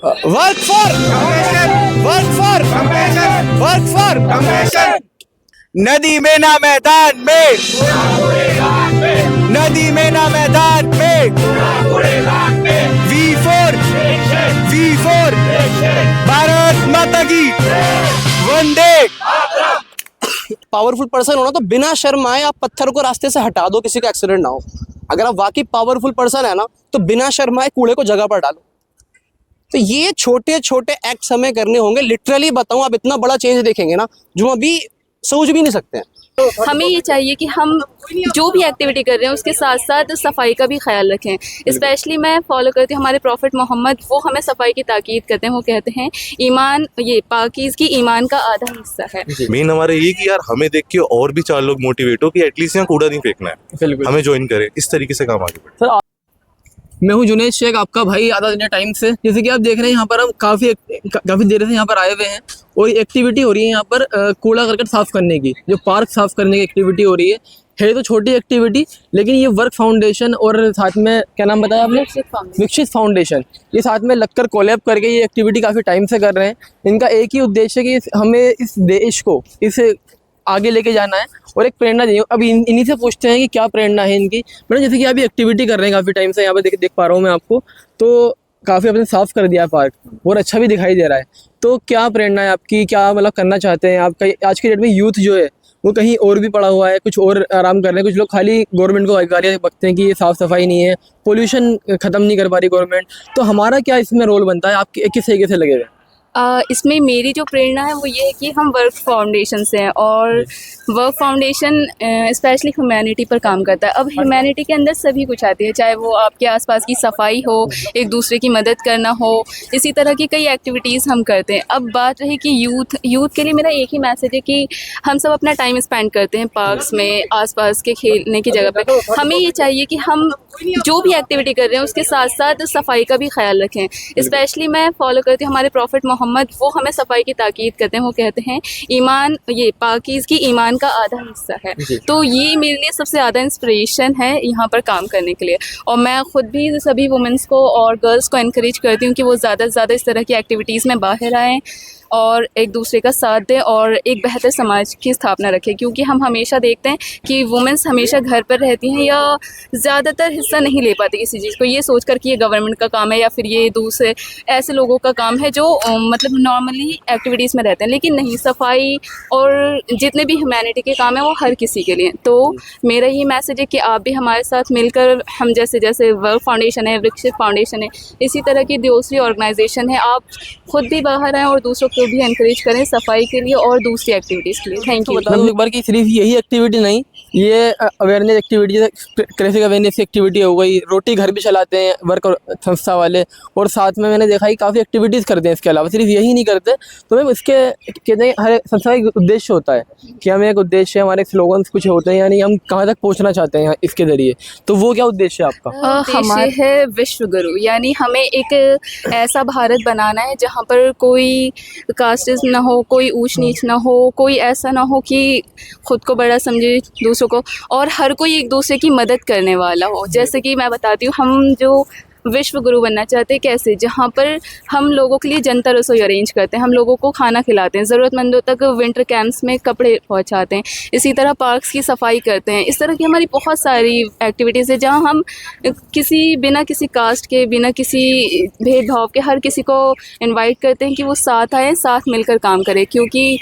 Work for work for work for नदी में ना मैदान में, नदी में ना मैदान में, वी फोर भारत माता की वंदे। पावरफुल पर्सन हो ना तो बिना शर्माए आप पत्थर को रास्ते से हटा दो, किसी का एक्सीडेंट ना हो। अगर आप वाकई पावरफुल पर्सन है ना तो बिना शर्माए कूड़े को जगह पर डालो। तो ये छोटे छोटे एक्ट्स हमें करने होंगे। लिटरली बताऊं, आप इतना बड़ा चेंज देखेंगे ना जो अभी सोच भी नहीं सकते हैं। हमें ये चाहिए कि हम जो भी एक्टिविटी कर रहे हैं उसके साथ साथ सफाई का भी ख्याल रखें। स्पेशली मैं फॉलो करती हूँ हमारे प्रॉफिट मोहम्मद, वो हमें सफाई की ताकीद करते हैं। वो कहते हैं ईमान, ये पाकीज़गी ईमान का आधा हिस्सा है। मेन हमारा ये कि यार हमें देख के और भी 4 लोग मोटिवेट हो कि एटलीस्ट यहाँ कूड़ा नहीं फेंकना है, हमें ज्वाइन करें, इस तरीके से काम आगे बढ़े। सर मैं हूं जुनैद शेख, आपका भाई आधा इंडिया टाइम से। जैसे कि आप देख रहे हैं यहाँ पर हम काफ़ी देर से यहाँ पर आए हुए हैं और एक्टिविटी हो रही है यहाँ पर कूड़ा करकट साफ़ करने की, जो पार्क साफ़ करने की एक्टिविटी हो रही है तो छोटी एक्टिविटी, लेकिन ये वर्क फाउंडेशन और साथ में क्या नाम बताया आपने, विकसित फाउंडेशन, ये साथ में लगकर कोलैब करके ये एक्टिविटी काफ़ी टाइम से कर रहे हैं। इनका एक ही उद्देश्य है कि हमें इस देश को इस आगे लेके जाना है और एक प्रेरणा चाहिए। अब इन्हीं से पूछते हैं कि क्या प्रेरणा है इनकी। मैडम जैसे कि अभी एक्टिविटी कर रहे हैं काफ़ी टाइम से यहाँ पे देख पा रहा हूँ मैं आपको, तो काफ़ी आपने साफ़ कर दिया पार्क और अच्छा भी दिखाई दे रहा है। तो क्या प्रेरणा है आपकी, क्या मतलब करना चाहते हैं आपका? आज की डेट में यूथ जो है वो कहीं और भी पड़ा हुआ है, कुछ और आराम कर रहे हैं। कुछ लोग खाली गवर्नमेंट को गालियाँ बकते हैं कि ये साफ़ सफाई नहीं है, पोल्यूशन ख़त्म नहीं कर पा रही गवर्नमेंट। तो हमारा क्या इसमें रोल बनता है, आपके किस तरीके से लगेगा? इसमें मेरी जो प्रेरणा है वो ये है कि हम वर्क फाउंडेशन से हैं और वर्क फाउंडेशन स्पेशली ह्यूमैनिटी पर काम करता है। अब ह्यूमैनिटी के अंदर सभी कुछ आती है, चाहे वो आपके आसपास की सफाई हो, एक दूसरे की मदद करना हो, इसी तरह की कई एक्टिविटीज़ हम करते हैं। अब बात रही कि यूथ के लिए मेरा एक ही मैसेज है कि हम सब अपना टाइम स्पेंड करते हैं पार्क्स में, आसपास के खेलने की जगह पर। हमें ये चाहिए कि हम जो भी एक्टिविटी कर रहे हैं उसके साथ साथ सफाई का भी ख्याल रखें। स्पेशली मैं फॉलो करती हूँ हमारे प्रॉफिट मोहम्मद, वो हमें सफाई की ताकीद करते हैं। वो कहते हैं ईमान, ये पाकीज़गी ईमान का आधा हिस्सा है। तो ये मेरे लिए सबसे ज़्यादा इंस्पिरेशन है यहाँ पर काम करने के लिए। और मैं ख़ुद भी सभी वुमेंस को और गर्ल्स को इनक्रेज करती हूँ कि वो ज़्यादा से ज़्यादा इस तरह की एक्टिविटीज़ में बाहर आएँ और एक दूसरे का साथ दें और एक बेहतर समाज की स्थापना रखें। क्योंकि हम हमेशा देखते हैं कि वुमेंस हमेशा घर पर रहती हैं या ज़्यादातर हिस्सा नहीं ले पाती किसी चीज़ को, ये सोचकर कि ये गवर्नमेंट का काम है या फिर ये दूसरे ऐसे लोगों का काम है जो मतलब नॉर्मली एक्टिविटीज़ में रहते हैं। लेकिन नहीं, सफाई और जितने भी ह्यूमैनिटी के काम हैं वो हर किसी के लिए। तो मेरा ये मैसेज है कि आप भी हमारे साथ मिलकर, हम जैसे वर्क फाउंडेशन है, विकसित फाउंडेशन है, इसी तरह की दूसरी ऑर्गेनाइजेशन है, आप खुद भी बाहर आएँ और दूसरों को भी एनकरेज करें सफाई के लिए और दूसरी एक्टिविटीज़ के लिए। Thank you. बता दूं एक बार कि सिर्फ यही एक्टिविटी नहीं, ये awareness activity, traffic awareness activity हो गई, रोटी घर भी चलाते हैं वर्क संस्था वाले, और साथ में मैंने देखा है काफ़ी एक्टिविटीज़ करते हैं इसके अलावा, सिर्फ यही नहीं करते। तो मैम इसके कहते हैं हर संस्था का एक उद्देश्य होता है कि हमें एक उद्देश्य, हमारे स्लोगन्स कुछ होते हैं, यानी हम कहाँ तक पहुँचना चाहते हैं इसके ज़रिए। तो वो क्या उद्देश्य है आपका? हमारे है विश्व गुरु, यानी हमें एक ऐसा भारत बनाना है जहाँ पर कोई कास्टिज़म ना हो, कोई ऊंच नीच ना हो, कोई ऐसा ना हो कि खुद को बड़ा समझे दूसरों को, और हर कोई एक दूसरे की मदद करने वाला हो। जैसे कि मैं बताती हूँ, हम जो विश्व गुरु बनना चाहते हैं कैसे, जहाँ पर हम लोगों के लिए जनता रसोई अरेंज करते हैं, हम लोगों को खाना खिलाते हैं, ज़रूरतमंदों तक विंटर कैंप्स में कपड़े पहुँचाते हैं, इसी तरह पार्क्स की सफाई करते हैं। इस तरह की हमारी बहुत सारी एक्टिविटीज़ है जहाँ हम बिना किसी कास्ट के, बिना किसी भेदभाव के हर किसी को इन्वाइट करते हैं कि वो साथ आएँ, साथ मिलकर काम करें। क्योंकि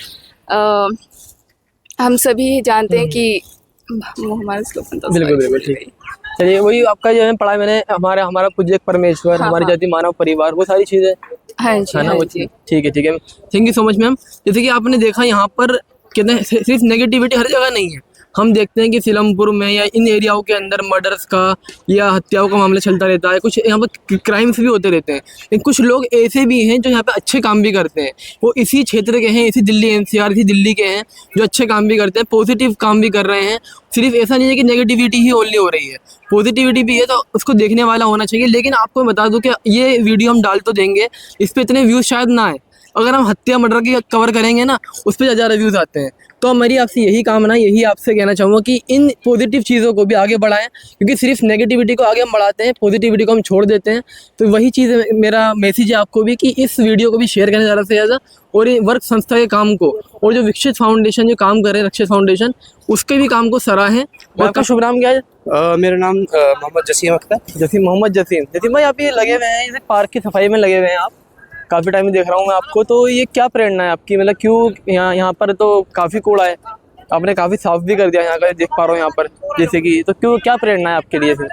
हम सभी जानते हैं कि वो हमारा स्लोगन था। बिल्कुल बिल्कुल ठीक। चलिए वही आपका जो है पढ़ा मैंने, हमारा पूज्य परमेश्वर, हमारी जाति मानव परिवार, वो सारी चीज़ें हाँ जी, है ना, हाँ वो जी। ठीक है। Thank you so much ma'am. जैसे कि आपने देखा यहाँ पर कहते हैं सिर्फ नेगेटिविटी हर जगह नहीं है। हम देखते हैं कि सीलमपुर में या इन एरियाओं के अंदर मर्डर्स का या हत्याओं का मामला चलता रहता है, कुछ यहाँ पर क्राइम्स भी होते रहते हैं। लेकिन कुछ लोग ऐसे भी हैं जो यहाँ पे अच्छे काम भी करते हैं, वो इसी क्षेत्र के हैं, इसी दिल्ली एनसीआर, इसी दिल्ली के हैं, जो अच्छे काम भी करते हैं, पॉजिटिव काम भी कर रहे हैं। सिर्फ ऐसा नहीं है कि नेगेटिविटी ही ओनली हो रही है, पॉजिटिविटी भी है, तो उसको देखने वाला होना चाहिए। लेकिन आपको मैं बता दूं कि ये वीडियो हम डाल तो देंगे, इस पर इतने व्यूज़ शायद ना आए, अगर हम हत्या मर्डर की कवर करेंगे ना, उस पर ज़्यादा रिव्यूज़ आते हैं। तो मेरी आपसे यही कामना है, यही आपसे कहना चाहूँगा कि इन पॉजिटिव चीज़ों को भी आगे बढ़ाएं, क्योंकि सिर्फ नेगेटिविटी को आगे हम बढ़ाते हैं, पॉजिटिविटी को हम छोड़ देते हैं। तो वही चीज़ मेरा मैसेज है आपको भी कि इस वीडियो को भी शेयर करें ज़्यादा से ज़्यादा, और ये वर्क संस्था के काम को, और जो विकसित फाउंडेशन जो काम कर रहे हैं, रक्षित फाउंडेशन, उसके भी काम को सराहें। और आपका शुभ नाम क्या है? मेरा नाम मोहम्मद जसीम अख्तर। जसीम, मोहम्मद जसीम। जसीम भाई, आप ये लगे हुए हैं, जैसे पार्क की सफाई में लगे हुए हैं आप, काफ़ी टाइम देख रहा हूँ मैं आपको। तो ये क्या प्रेरणा है आपकी, मतलब क्यों यहाँ पर तो काफ़ी कूड़ा है, आपने काफ़ी साफ भी कर दिया यहाँ का, देख पा रहा हूँ यहाँ पर जैसे कि, तो क्यों, क्या प्रेरणा है आपके लिए फिर?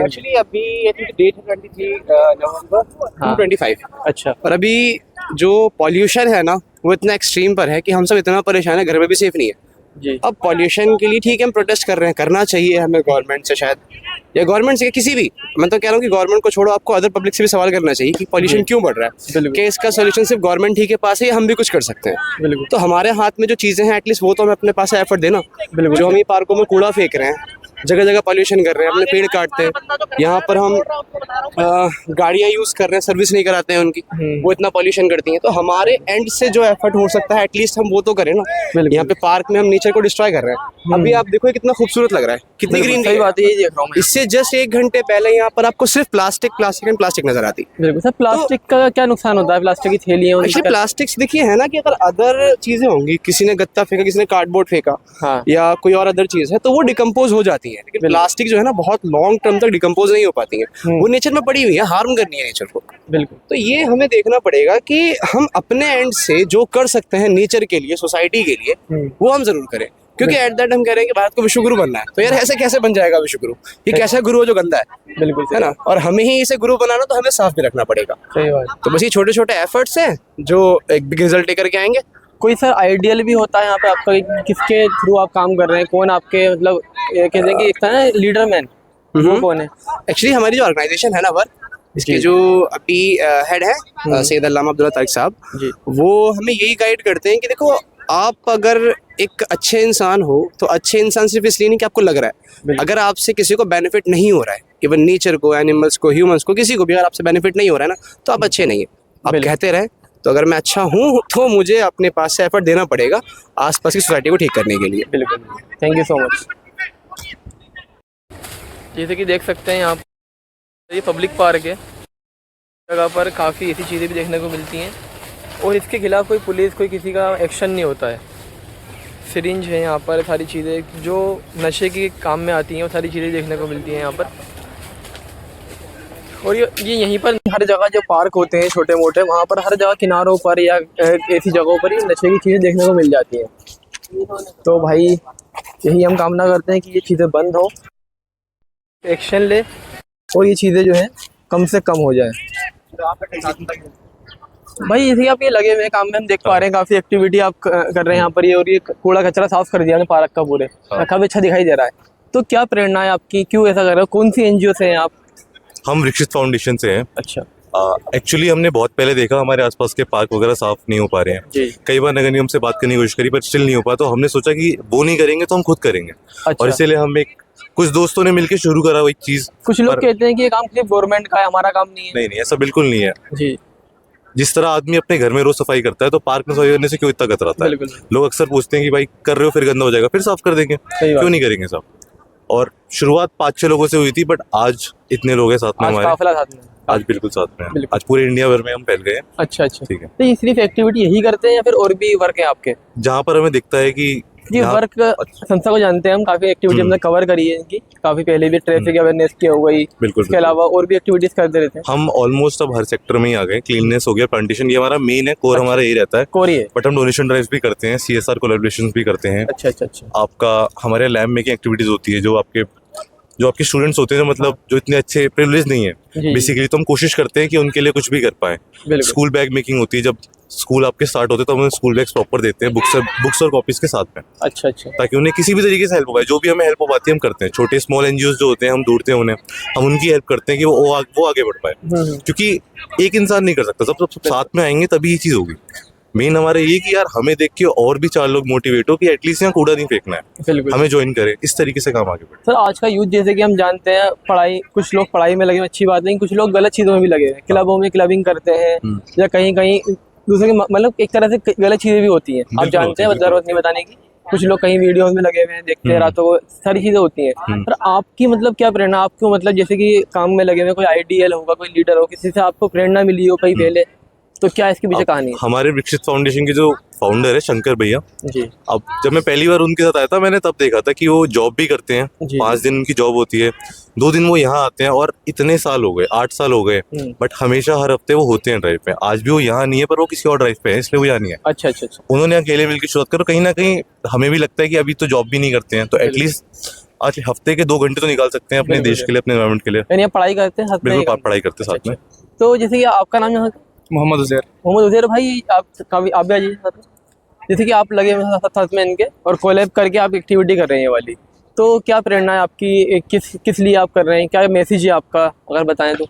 एक्चुअली अभी आई थिंक डेट है 23 नवंबर 2025। अच्छा। और अभी जो पॉल्यूशन है ना, वो इतना एक्सट्रीम पर है कि हम सब इतना परेशान है, घर में भी सेफ नहीं है। जी। अब पॉल्यूशन के लिए ठीक है, हम प्रोटेस्ट कर रहे हैं, करना चाहिए हमें गवर्नमेंट से शायद, या गवर्नमेंट से किसी भी, मैं तो कह रहा हूँ कि गवर्नमेंट को छोड़ो, आपको अदर पब्लिक से भी सवाल करना चाहिए कि पॉल्यूशन क्यों बढ़ रहा है, बिल्कुल। कि इसका सोल्यूशन सिर्फ गवर्नमेंट ही के पास है या हम भी कुछ कर सकते हैं। बिल्कुल। तो हमारे हाथ में जो चीज़ें हैं एटलीस्ट वो तो हमें अपने पास एफर्ट देना। बिल्कुल। जो हम ये पार्कों में कूड़ा फेंक रहे हैं, जगह जगह पॉल्यूशन कर रहे हैं, अपने पेड़ काटते हैं, यहाँ पर हम गाड़ियाँ यूज़ कर रहे हैं, सर्विस नहीं कराते हैं उनकी, वो इतना पॉल्यूशन करती हैं। तो हमारे एंड से जो एफर्ट हो सकता है एटलीस्ट हम वो तो करें ना। यहाँ पे पार्क में हम नेचर को डिस्ट्रॉय कर रहे हैं। अभी आप देखो ये कितना खूबसूरत लग रहा है, कितनी ग्रीन। सही बात है, यही देख रहा हूँ मैं। इससे जस्ट 1 घंटे पहले यहाँ पर आपको सिर्फ प्लास्टिक प्लास्टिक एंड प्लास्टिक नजर आती। बिल्कुल सर, प्लास्टिक का क्या नुकसान होता है? प्लास्टिक की थैलियाँ, एक्चुअली प्लास्टिक्स देखिए है ना कि अगर अदर चीजें होंगी, किसी ने गत्ता फेंका, किसी ने कार्डबोर्ड फेंका, हाँ। या कोई और अदर चीज है, तो वो डिकम्पोज हो जाती है। लेकिन प्लास्टिक जो है ना, बहुत लॉन्ग टर्म तक डिकम्पोज नहीं हो पाती है, वो नेचर में पड़ी हुई है, हार्म करनी है नेचर को। बिल्कुल। तो ये हमें देखना पड़ेगा कि हम अपने एंड से जो कर सकते हैं नेचर के लिए, सोसाइटी के लिए, वो हम जरूर करें। क्योंकि एट दैट हम कह रहे हैं कि भारत को विश्व गुरु बनना है, तो यार ऐसे कैसे बन जाएगा विश्व गुरु? ये कैसा गुरु है जो गंदा है? बिल्कुल है ना। और हमें ही इसे गुरु बनाना, तो हमें साफ भी रखना पड़ेगा। सही बात। तो बस ये छोटे छोटे एफर्ट्स हैं जो एक बिग रिजल्ट लेकर के आएंगे। कोई सर आइडियल भी होता है यहाँ पे आपका, कि किसके थ्रू आप काम कर रहे हैं, कौन आपके मतलब ये कहते हैं कि एक था ना लीडर मैन, वो कौन है? एक्चुअली हमारी जो ऑर्गेनाइजेशन है ना वर्क, इसके जो अभी हेड है सैयद अल्लामा अब्दुल्ला तारिक साहब जी, वो हमें यही गाइड करते हैं कि देखो, आप अगर एक अच्छे इंसान हो तो अच्छे इंसान सिर्फ इसलिए नहीं कि आपको लग रहा है, अगर आपसे किसी को बेनिफिट नहीं हो रहा है, इवन नेचर को, एनिमल्स को, ह्यूमंस को, किसी को भी अगर आपसे बेनिफिट नहीं हो रहा है ना, तो आप अच्छे नहीं है। आप कहते रहे तो अगर मैं अच्छा हूँ तो मुझे अपने पास से एफर्ट देना पड़ेगा आसपास की सोसाइटी को ठीक करने के लिए। बिल्कुल। Thank you so much. जैसे कि देख सकते हैं यहाँ पर ये पब्लिक पार्क है, जगह पर काफ़ी ऐसी चीज़ें भी देखने को मिलती हैं, और इसके खिलाफ कोई पुलिस, कोई किसी का एक्शन नहीं होता है। सिरिंज है यहाँ पर, सारी चीज़ें जो नशे के काम में आती हैं वो सारी चीज़ें देखने को मिलती हैं यहाँ पर। और ये यहीं पर हर जगह जो पार्क होते हैं छोटे मोटे, वहाँ पर हर जगह किनारों पर या ऐसी जगहों पर ही नशे की चीज़ें देखने को मिल जाती हैं। तो भाई यही हम कामना करते हैं कि ये चीज़ें बंद हो, एक्शन ले, और ये चीज़ें जो है कम से कम हो जाए। भाई जैसे कि आप ये लगे हुए काम में हम देख पा रहे हैं, काफ़ी एक्टिविटी आप कर रहे हैं यहाँ पर, ये और ये कूड़ा कचरा साफ कर दिया आपने पार्क का पूरे, काफ़ी अच्छा दिखाई दे रहा है। तो क्या प्रेरणा है आपकी, क्यों ऐसा कर रहे हो, कौन सी एनजीओ से हैं आप? हम विकसित फाउंडेशन से हैं। अच्छा। एक्चुअली हमने बहुत पहले देखा हमारे आसपास के पार्क वगैरह साफ नहीं हो पा रहे हैं। जी। कई बार नगर निगम से बात करने की कोशिश करी पर स्टिल नहीं हो पाया, तो हमने सोचा कि वो नहीं करेंगे तो हम खुद करेंगे। अच्छा। और इसीलिए हम कुछ दोस्तों ने मिलकर शुरू करा वो एक चीज। कुछ लोग कहते हैं कि ये काम सिर्फ गवर्नमेंट का है, हमारा काम नहीं है। नहीं, ऐसा बिल्कुल नहीं है जी। जिस तरह आदमी अपने घर में रोज सफाई करता है, तो पार्क में सफाई करने से क्यों इतना कतराता है? बिल्कुल। लोग अक्सर पूछते हैं कि भाई कर रहे हो फिर गंदा हो जाएगा, फिर साफ कर देंगे, क्यों नहीं करेंगे साफ? और शुरुआत 5-6 लोगों से हुई थी, बट आज इतने लोग हैं साथ में आज हमारे, काफिला साथ में, आज बिल्कुल साथ में है। बिल्कुल। आज पूरे इंडिया भर में हम फैल गए हैं। अच्छा अच्छा, ठीक है। तो ये सिर्फ एक्टिविटी यही करते हैं या फिर और भी वर्क है आपके? जहाँ पर हमें दिखता है कि जी, वर्क संस्था को जानते हैं हम, काफी एक्टिविटी हमने कवर करी है इनकी, काफी पहले भी ट्रैफिक अवेयरनेस की हो गई, बिल्कुल। इसके अलावा और भी एक्टिविटीज करते रहते हैं हम ऑलमोस्ट अब हर सेक्टर में ही आ गए। क्लीननेस हो गया, प्लांटेशन, ये हमारा मेन है, कोर हमारा यही रहता है। कोरी है। बट हम डोनेशन ड्राइव भी करते हैं, CSR कोलैबोरेशंस भी करते हैं। अच्छा अच्छा अच्छा। आपका हमारे लैब मेकिंग एक्टिविटीज होती है, जो आपके स्टूडेंट्स होते हैं, मतलब जो इतने अच्छे प्रिविलेज नहीं है बेसिकली, तो हम कोशिश करते हैं कि उनके लिए कुछ भी कर पाए। स्कूल बैग मेकिंग होती है, जब स्कूल आपके स्टार्ट होते हैं तो हम स्कूल बैग्स प्रॉपर देते हैं, बुक्स और कॉपीज के साथ में। अच्छा अच्छा। ताकि उन्हें किसी भी तरीके से हेल्प हो पाए, जो भी हमें हेल्प हो पाती है हम करते हैं। छोटे स्मॉल एनजीओ जो होते हैं हम ढूंढते हैं उन्हें, हम उनकी हेल्प करते हैं कि वो आगे बढ़ पाए, क्योंकि एक इंसान नहीं कर सकता, सब साथ में आएंगे तभी ये चीज़ होगी। मेन हमारे ये कि यार हमें देख के और भी 4 लोग मोटिवेट हो कि एटलीस्ट यहाँ कूड़ा नहीं फेंकना है, हमें ज्वाइन करें, इस तरीके से काम आगे बढ़े। सर आज का यूथ जैसे कि हम जानते हैं, पढ़ाई, कुछ लोग पढ़ाई में लगे हैं, अच्छी बात नहीं, कुछ लोग गलत चीज़ों में भी लगे हैं, क्लबों में क्लबिंग करते हैं, या कहीं कहीं दूसरे के मतलब एक तरह से गलत चीजें भी होती हैं, आप बिल्कुल जानते हैं, होती है, जरूरत नहीं बताने की। कुछ लोग कहीं वीडियोस में लगे हुए हैं, देखते हैं रातों को, सारी चीजें होती हैं। पर आपकी मतलब क्या प्रेरणा, आपको मतलब जैसे कि काम में लगे हुए कोई आइडियल होगा, कोई लीडर हो, किसी से आपको प्रेरणा मिली हो कहीं पहले, तो क्या इसके पीछे कहानी है? हमारे विकसित फाउंडेशन के जो फाउंडर है शंकर भैया, जी अब जब मैं पहली बार उनके साथ आया था मैंने तब देखा था कि वो जॉब भी करते हैं, जी। 5 दिन उनकी जॉब होती है, 2 दिन वो यहाँ आते हैं, और इतने साल हो गए, 8 साल हो गए, बट हमेशा हर हफ्ते वो होते हैं ड्राइव पे। आज भी वो यहाँ नहीं है, पर वो किसी और ड्राइव पे है, इसलिए वो यहाँ नहीं है। अच्छा अच्छा अच्छा। उन्होंने अकेले मिलकर शुरुआत करो, कहीं ना कहीं हमें भी लगता है कि अभी तो जॉब भी नहीं करते हैं, तो एटलीस्ट आज हफ्ते के 2 घंटे तो निकाल सकते हैं अपने बिल्कुल, देश के लिए, अपने एनवायरमेंट के लिए। यानी आप पढ़ाई करते हैं साथ में? बिल्कुल पढ़ाई करते हैं साथ में। तो जैसे कि आपका नाम यहाँ? मोहम्मद उज़ैर। मोहम्मद उज़ैर भाई, आप कभी आप भी आ जाइए साथ में। जैसे कि आप लगे हुए हैं साथ में इनके, और कोलैब करके आप एक्टिविटी कर रहे हैं ये वाली, तो क्या प्रेरणा है आपकी, किस लिए आप कर रहे हैं, क्या मैसेज है आपका, अगर बताएं तो?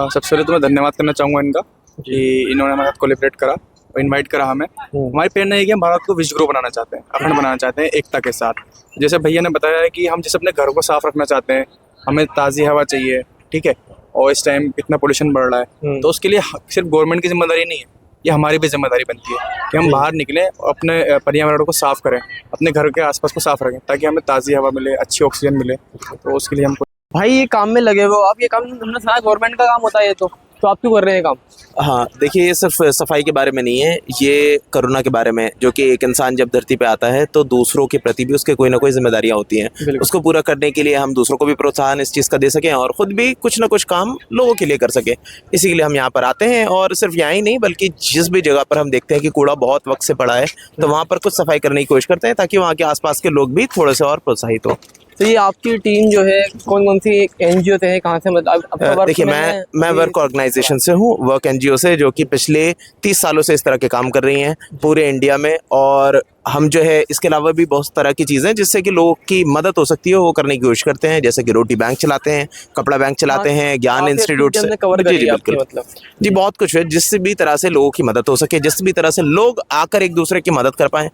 सबसे पहले तो मैं धन्यवाद करना चाहूँगा इनका कि इन्होंने हमारे साथ कोलैबोरेट करा और इनवाइट करा हमें। हमारी प्रेरणा ये कि हम भारत को विश्व गुरु बनाना चाहते हैं, अखंड बनाना चाहते हैं एकता के साथ। जैसे भैया ने बताया है कि हम जैसे अपने घरों को साफ रखना चाहते हैं, हमें ताज़ी हवा चाहिए, ठीक है, और इस टाइम इतना पोल्यूशन बढ़ रहा है, तो उसके लिए सिर्फ गवर्नमेंट की जिम्मेदारी नहीं है, ये हमारी भी जिम्मेदारी बनती है कि हम बाहर निकलें और अपने पर्यावरण को साफ करें, अपने घर के आसपास को साफ रखें, ताकि हमें ताज़ी हवा मिले, अच्छी ऑक्सीजन मिले। तो उसके लिए हमको भाई ये काम में लगे हुए हो आप, ये काम हमने सुना गवर्नमेंट का काम होता है ये, तो आप क्यों कर रहे हैं काम? हाँ देखिए, ये सिर्फ सफाई के बारे में नहीं है, ये करुणा के बारे में, जो कि एक इंसान जब धरती पे आता है तो दूसरों के प्रति भी उसके कोई ना कोई जिम्मेदारियां होती हैं। उसको पूरा करने के लिए हम दूसरों को भी प्रोत्साहन इस चीज़ का दे सकें और ख़ुद भी कुछ ना कुछ काम लोगों के लिए कर सकें। इसी के लिए हम यहाँ पर आते हैं, और सिर्फ यहाँ ही नहीं बल्कि जिस भी जगह पर हम देखते हैं कि कूड़ा बहुत वक्त से पड़ा है, तो वहाँ पर कुछ सफाई करने की कोशिश करते हैं ताकि वहाँ के आसपास के लोग भी थोड़े से और प्रोत्साहित हो। तो ये आपकी टीम जो है कौन कौन सी एनजीओ से है, कहाँ से, मतलब देखिए, मैं वर्क ऑर्गेनाइजेशन से हूँ, वर्क एनजीओ से, जो कि पिछले 30 सालों से इस तरह के काम कर रही हैं पूरे इंडिया में। और हम जो है इसके अलावा भी बहुत तरह की चीज़ें जिससे कि लोगों की मदद हो सकती है वो करने की कोशिश करते हैं, जैसे कि रोटी बैंक चलाते हैं, कपड़ा बैंक चलाते हैं, ज्ञान इंस्टीट्यूट से। जी बिल्कुल, मतलब जी बहुत कुछ है, जिस भी तरह से लोगों की मदद हो सके, जिस भी तरह से लोग आकर एक दूसरे की मदद कर पाएं,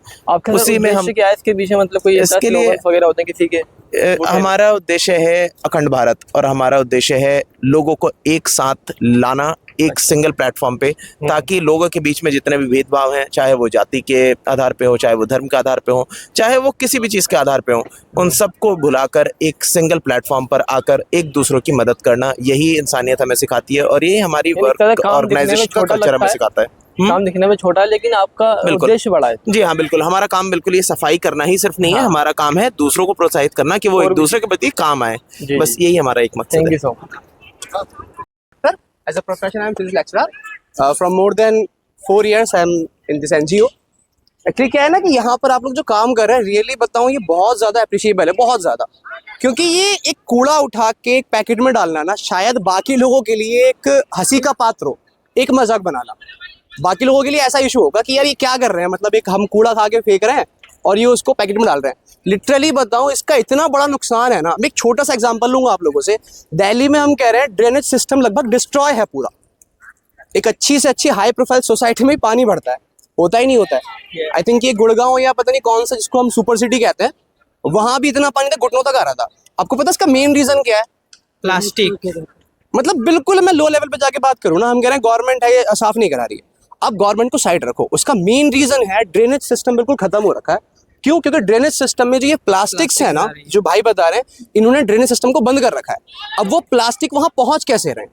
उसी में हम क्या है इसके पीछे, मतलब कोई इसके लिए वगैरह होते हैं किसी के? हमारा उद्देश्य है अखंड भारत, और हमारा उद्देश्य है लोगों को एक साथ लाना, एक सिंगल प्लेटफॉर्म पे, ताकि लोगों के बीच में जितने भी भेदभाव हैं, चाहे वो जाति के आधार पे हो, चाहे वो धर्म के आधार पे हो, चाहे वो किसी भी चीज़ के आधार पे हो, उन सबको भुलाकर एक सिंगल प्लेटफॉर्म पर आकर एक दूसरों की मदद करना, यही इंसानियत हमें सिखाती है, और यही हमारी वर्क ऑर्गेनाइजेशन का कल्चर हमें सिखाता है। काम दिखने में छोटा है लेकिन आपका उद्देश्य बड़ा है। जी हाँ बिल्कुल, हमारा काम बिल्कुल ये सफाई करना ही सिर्फ नहीं है, हमारा काम है दूसरों को प्रोत्साहित करना कि वो एक दूसरे के प्रति काम आए, बस यही हमारा एक मकसद है। Thank you so much. As a profession, I am physics lecturer. From more than 4 years, I am in this NGO. Actually क्या है ना कि यहाँ पर आप लोग जो काम कर रहे हैं, रियली बताऊँ, ये बहुत ज़्यादा अप्रिशिएबल है, बहुत ज़्यादा। क्योंकि ये एक कूड़ा उठा के एक पैकेट में डालना ना, शायद बाकी लोगों के लिए एक हंसी का पात्र हो, एक मजाक बनाना। बाकी लोगों के लिए ऐसा इशू होगा कि यार ये क्या कर रहे हैं, मतलब एक हम कूड़ा खा के फेंक रहे हैं और ये उसको पैकेट में डाल रहे हैं। लिटरली बताऊं, इसका इतना बड़ा नुकसान है ना। मैं एक छोटा सा एग्जांपल लूंगा आप लोगों से। दिल्ली में हम कह रहे हैं ड्रेनेज सिस्टम लगभग डिस्ट्रॉय है पूरा। एक अच्छी से अच्छी हाई प्रोफाइल सोसाइटी में पानी भरता है, होता ही नहीं होता है। आई थिंक ये गुड़गांव या पता नहीं कौन सा जिसको हम सुपर सिटी कहते हैं, वहां भी इतना पानी घुटनों तक आ रहा था। आपको पता है इसका मेन रीजन क्या है? प्लास्टिक। मतलब बिल्कुल मैं लो लेवल पे जाके बात करूँ ना, हम कह रहे हैं गवर्नमेंट है ये साफ नहीं करा रही है। आप गवर्नमेंट को साइड रखो, उसका मेन रीजन है ड्रेनेज सिस्टम बिल्कुल खत्म हो रखा है। क्यों? क्योंकि ड्रेनेज सिस्टम में जो ये प्लास्टिक्स है ना, जो भाई बता रहे हैं, इन्होंने ड्रेनेज सिस्टम को बंद कर रखा है। अब वो प्लास्टिक वहां पहुंच कैसे रहे?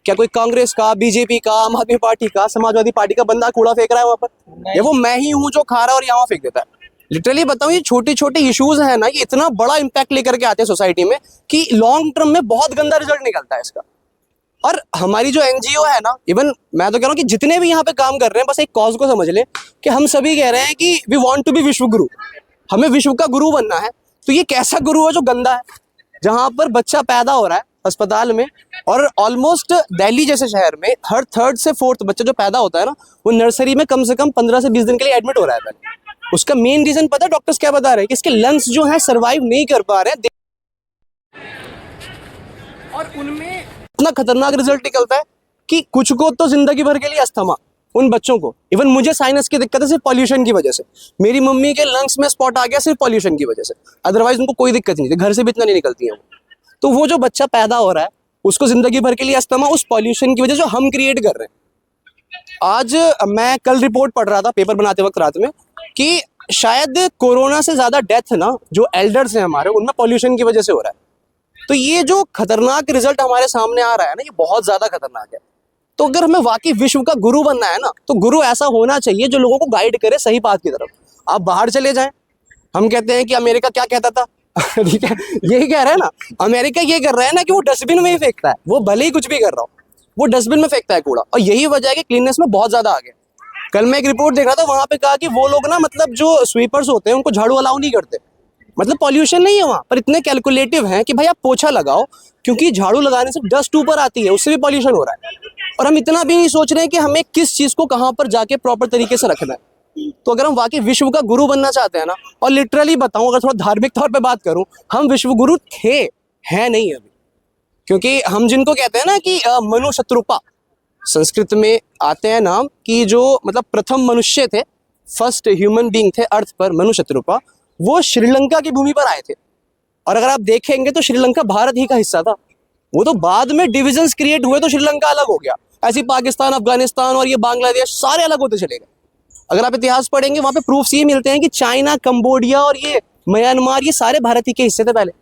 क्या कोई कांग्रेस का, बीजेपी का, आम आदमी पार्टी का, समाजवादी पार्टी का बंदा कूड़ा फेंक रहा है वहां पर, या वो मैं ही हूं जो खा रहा है और यहाँ फेंक देता है? लिटरली बताऊं, ये छोटे छोटे इश्यूज है ना, ये इतना बड़ा इंपैक्ट लेकर के आते हैं सोसाइटी में कि लॉन्ग टर्म में बहुत गंदा रिजल्ट निकलता है इसका। और हमारी जो एनजीओ है ना, इवन मैं तो कह रहा हूँ कि जितने भी यहाँ पे काम कर रहे हैं, बस एक कॉज को समझ लें कि हम सभी कह रहे हैं कि वी वांट टू बी विश्व गुरु, हमें विश्व का गुरु बनना है। तो ये कैसा गुरु है जो गंदा है, जहाँ पर बच्चा पैदा हो रहा है अस्पताल में, और ऑलमोस्ट दिल्ली जैसे शहर में हर 3rd से 4th बच्चा जो पैदा होता है ना, वो नर्सरी में कम से कम 15 से 20 दिन के लिए एडमिट हो रहा है पहले। उसका मेन रीजन पता है डॉक्टर्स क्या बता रहे हैं? कि इसके लंग्स जो है सर्वाइव नहीं कर पा रहे हैं, और उनमें इतना खतरनाक रिजल्ट निकलता है कि कुछ को तो जिंदगी भर के लिए अस्थमा, उन बच्चों को। इवन मुझे साइनस की दिक्कत है सिर्फ पॉल्यूशन की वजह से, मेरी मम्मी के लंग्स में स्पॉट आ गया सिर्फ पॉल्यूशन की वजह से, अदरवाइज उनको कोई दिक्कत नहीं थी, घर से भी इतना नहीं निकलती है वो। तो वो जो बच्चा पैदा हो रहा है उसको जिंदगी भर के लिए अस्थमा उस पॉल्यूशन की वजह जो हम क्रिएट कर रहे हैं। आज मैं कल रिपोर्ट पढ़ रहा था पेपर बनाते वक्त रात में कि शायद कोरोना से ज़्यादा डेथ ना जो एल्डर्स हैं हमारे उनमें पॉल्यूशन की वजह से हो रहा है। तो ये जो खतरनाक रिजल्ट हमारे सामने आ रहा है ना, ये बहुत ज़्यादा खतरनाक है। तो अगर हमें वाकई विश्व का गुरु बनना है ना, तो गुरु ऐसा होना चाहिए जो लोगों को गाइड करे सही बात की तरफ। आप बाहर चले जाएं, हम कहते हैं कि अमेरिका क्या कहता था ठीक है, यही कह रहा है ना, अमेरिका ये कर रहा है ना कि वो डस्टबिन में ही फेंकता है, वो भले ही कुछ भी कर रहा हो, वो डस्टबिन में फेंकता है कूड़ा। और यही वजह है कि क्लीननेस में बहुत ज़्यादा आ गया। कल मैं एक रिपोर्ट देख रहा था, वहाँ पे कहा कि वो लोग ना, मतलब जो स्वीपर्स होते हैं उनको झाड़ू अलाउ नहीं करते। मतलब पॉल्यूशन नहीं है वहाँ पर, इतने कैलकुलेटिव हैं कि भाई आप पोछा लगाओ, क्योंकि झाड़ू लगाने से डस्ट ऊपर आती है, उससे भी पॉल्यूशन हो रहा है। और हम इतना भी नहीं सोच रहे हैं कि हमें किस चीज़ को कहाँ पर जाके प्रॉपर तरीके से रखना है। तो अगर हम वाकई विश्व का गुरु बनना चाहते हैं ना, और लिटरली बताऊं, अगर थोड़ा धार्मिक तौर पे बात करूं, हम विश्व गुरु थे, हैं नहीं अभी। क्योंकि हम जिनको कहते हैं ना कि मनु शत्रुपा, संस्कृत में आते हैं नाम, कि जो मतलब प्रथम मनुष्य थे, फर्स्ट ह्यूमन बीइंग थे अर्थ पर, मनु शत्रुपा, वो श्रीलंका की भूमि पर आए थे। और अगर आप देखेंगे तो श्रीलंका भारत ही का हिस्सा था। वो तो बाद में डिविजन्स क्रिएट हुए तो श्रीलंका अलग हो गया। ऐसी पाकिस्तान, अफगानिस्तान और ये बांग्लादेश सारे अलग होते चले गए। अगर आप इतिहास पढ़ेंगे वहाँ पे प्रूफ्स ये मिलते हैं कि चाइना, कंबोडिया और ये म्यांमार, ये सारे भारत ही के हिस्से थे पहले।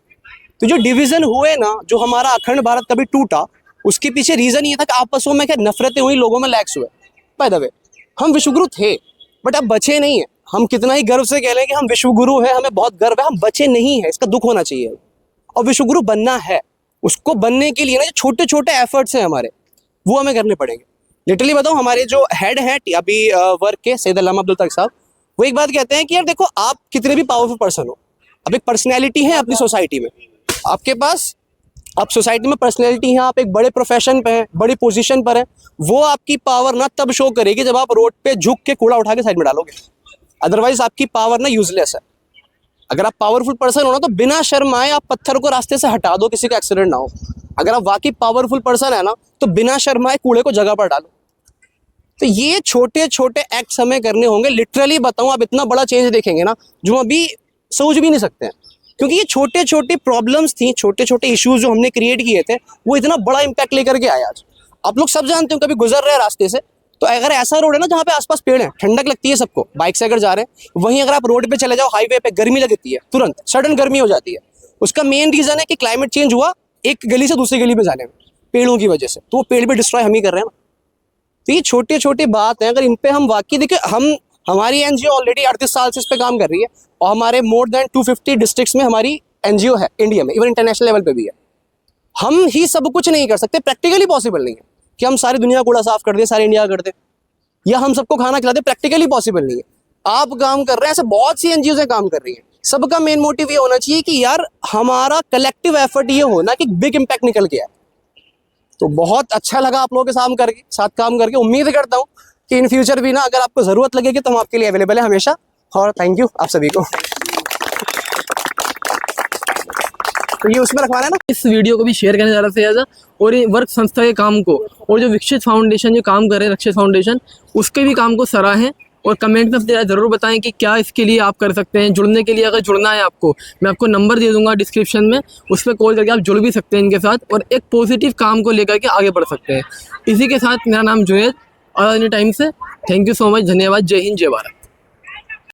तो जो डिवीजन हुए ना, जो हमारा अखंड भारत कभी टूटा, उसके पीछे रीजन ये था कि आपसों में क्या नफरतें हुई, लोगों में लैक्स हुए। बाय द वे, हम विश्वगुरु थे बट अब बचे नहीं है। हम कितना ही गर्व से कह लें कि हम विश्वगुरु हैं, हमें बहुत गर्व है, हम बचे नहीं है, इसका दुख होना चाहिए। और विश्वगुरु बनना है, उसको बनने के लिए ना जो छोटे छोटे एफर्ट्स हैं हमारे, वो हमें करने पड़ेंगे। लिटरली बताओ, हमारे जो हेड हैं अभी वर्क के, सैयद अल्लामा अब्दुल तक साहब, वो एक बात कहते हैं कि यार देखो, आप कितने भी पावरफुल पर्सन हो, अब एक पर्सनैलिटी है अपनी सोसाइटी में, आपके पास, आप सोसाइटी में पर्सनैलिटी हैं, आप एक बड़े प्रोफेशन पे हैं, बड़ी पोजीशन पर हैं, वो आपकी पावर ना तब शो करेगी जब आप रोड पे झुक के कूड़ा उठा के साइड में डालोगे। अदरवाइज आपकी पावर ना यूजलेस है। अगर आप पावरफुल पर्सन हो ना, तो बिना शर्माए आप पत्थर को रास्ते से हटा दो, किसी का एक्सीडेंट ना हो। अगर आप वाकई पावरफुल पर्सन है ना, तो बिना शर्माए कूड़े को जगह पर डालो। तो ये छोटे छोटे एक्ट्स हमें करने होंगे। लिटरली बताऊं, आप इतना बड़ा चेंज देखेंगे ना जो अभी सोच भी नहीं सकते हैं, क्योंकि ये छोटे छोटे प्रॉब्लम्स थी, छोटे छोटे इश्यूज जो हमने क्रिएट किए थे, वो इतना बड़ा इम्पैक्ट लेकर के आए आज। आप लोग सब जानते हो, कभी गुजर रहे हैं रास्ते से, तो अगर ऐसा रोड है ना जहाँ पे आसपास पेड़ है, ठंडक लगती है सबको, बाइक से अगर जा रहे हैं, वहीं अगर आप रोड पे चले जाओ, हाईवे पे, गर्मी लगती है, तुरंत सडन गर्मी हो जाती है। उसका मेन रीजन है कि क्लाइमेट चेंज हुआ एक गली से दूसरी गली में जाने में, पेड़ों की वजह से। तो वो पेड़ भी डिस्ट्रॉय हम ही कर रहे हैं ना। तो ये छोटे छोटे बात हैं, अगर इन पे हम वाकई देखिए, हमारी एनजीओ ऑलरेडी 38 साल से इस पे काम कर रही है, और हमारे मोर देन 250 डिस्ट्रिक्ट्स में हमारी एनजीओ है इंडिया में, इवन इंटरनेशनल लेवल पे भी है। हम ही सब कुछ नहीं कर सकते, प्रैक्टिकली पॉसिबल नहीं है कि हम सारी दुनिया कूड़ा साफ कर दें, सारी इंडिया कर दें, या हम सबको खाना खिला दें, प्रैक्टिकली पॉसिबल नहीं है। आप काम कर रहे हैं, ऐसे बहुत सी एनजीओ काम कर रही हैं। सबका मेन मोटिव ये होना चाहिए कि यार हमारा कलेक्टिव एफर्ट ये होना कि बिग इम्पैक्ट निकल के आए। तो बहुत अच्छा लगा आप लोगों के साथ काम करके। उम्मीद करता हूँ कि इन फ्यूचर भी ना, अगर आपको ज़रूरत लगेगी तो हम आपके लिए अवेलेबल है हमेशा। और थैंक यू आप सभी को। तो ये उसमें रखवाना है ना। इस वीडियो को भी शेयर करने ज़्यादा से ज़्यादा, और ये वर्क संस्था के काम को, और जो विकसित फाउंडेशन जो काम कर रहे हैं, रक्षित फाउंडेशन, उसके भी काम को सराहें, और कमेंट में ज़रूर बताएं कि क्या इसके लिए आप कर सकते हैं। जुड़ने के लिए अगर जुड़ना है आपको, मैं आपको नंबर दे दूंगा डिस्क्रिप्शन में, उस पर कॉल करके आप जुड़ भी सकते हैं इनके साथ, और एक पॉजिटिव काम को लेकर के आगे बढ़ सकते हैं। इसी के साथ मेरा नाम जुनैद, आज़ाद टाइम से। थैंक यू सो मच, धन्यवाद, जय हिंद, जय भारत।